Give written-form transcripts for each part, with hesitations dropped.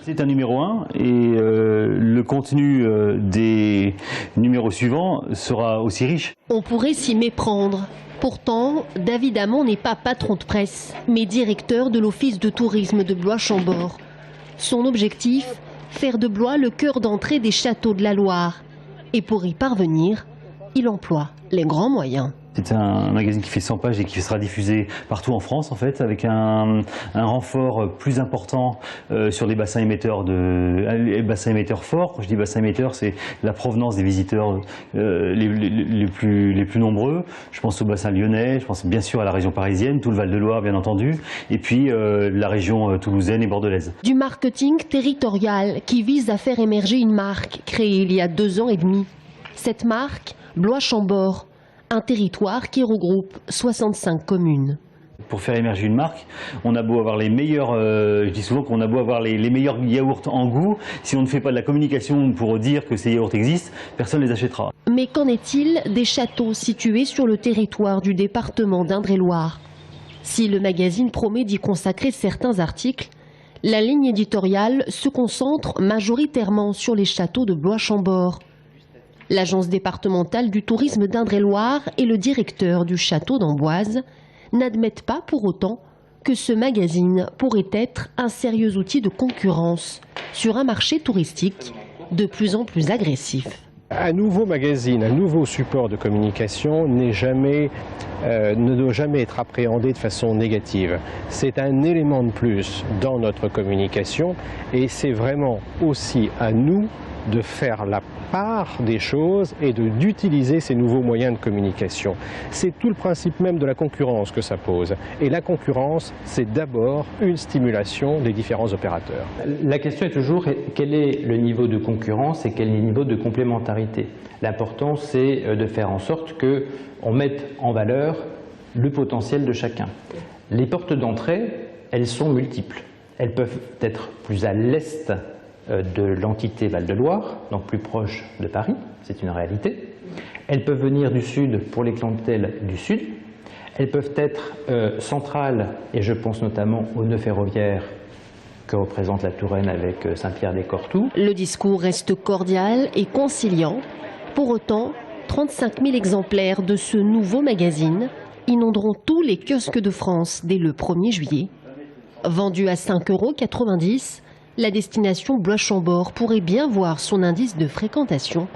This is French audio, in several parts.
C'est un numéro 1 et le contenu des numéros suivants sera aussi riche. On pourrait s'y méprendre. Pourtant, David Hamon n'est pas patron de presse, mais directeur de l'Office de tourisme de Blois-Chambord. Son objectif, faire de Blois le cœur d'entrée des châteaux de la Loire. Et pour y parvenir, il emploie les grands moyens. C'est un magazine qui fait 100 pages et qui sera diffusé partout en France en fait, avec un renfort plus important sur les bassins émetteurs forts. Quand je dis bassins émetteurs, c'est la provenance des visiteurs les plus nombreux. Je pense au bassin lyonnais, je pense bien sûr à la région parisienne, tout le Val-de-Loire bien entendu, et puis la région toulousaine et bordelaise. Du marketing territorial qui vise à faire émerger une marque créée il y a 2 ans et demi. Cette marque, Blois-Chambord. Un territoire qui regroupe 65 communes. Pour faire émerger une marque, on a beau avoir les meilleurs, je dis souvent qu'on a beau avoir les meilleurs yaourts en goût, si on ne fait pas de la communication pour dire que ces yaourts existent, personne ne les achètera. Mais qu'en est-il des châteaux situés sur le territoire du département d'Indre-et-Loire? Si le magazine promet d'y consacrer certains articles, la ligne éditoriale se concentre majoritairement sur les châteaux de Blois-Chambord. L'agence départementale du tourisme d'Indre-et-Loire et le directeur du château d'Amboise n'admettent pas pour autant que ce magazine pourrait être un sérieux outil de concurrence sur un marché touristique de plus en plus agressif. Un nouveau magazine, un nouveau support de communication ne doit jamais être appréhendé de façon négative. C'est un élément de plus dans notre communication et c'est vraiment aussi à nous de faire la part des choses et d'utiliser ces nouveaux moyens de communication. C'est tout le principe même de la concurrence que ça pose. Et la concurrence, c'est d'abord une stimulation des différents opérateurs. La question est toujours quel est le niveau de concurrence et quel est le niveau de complémentarité. L'important, c'est de faire en sorte qu'on mette en valeur le potentiel de chacun. Les portes d'entrée, elles sont multiples. Elles peuvent être plus à l'est de l'entité Val-de-Loire, donc plus proche de Paris, c'est une réalité. Elles peuvent venir du sud pour les clientèles du sud. Elles peuvent être centrales, et je pense notamment aux nœuds ferroviaires que représente la Touraine avec Saint-Pierre-des-Cortoux. Le discours reste cordial et conciliant. Pour autant, 35 000 exemplaires de ce nouveau magazine inonderont tous les kiosques de France dès le 1er juillet. Vendu à 5,90 €, la destination Blois-Chambord pourrait bien voir son indice de fréquentation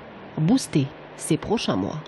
boosté ces prochains mois.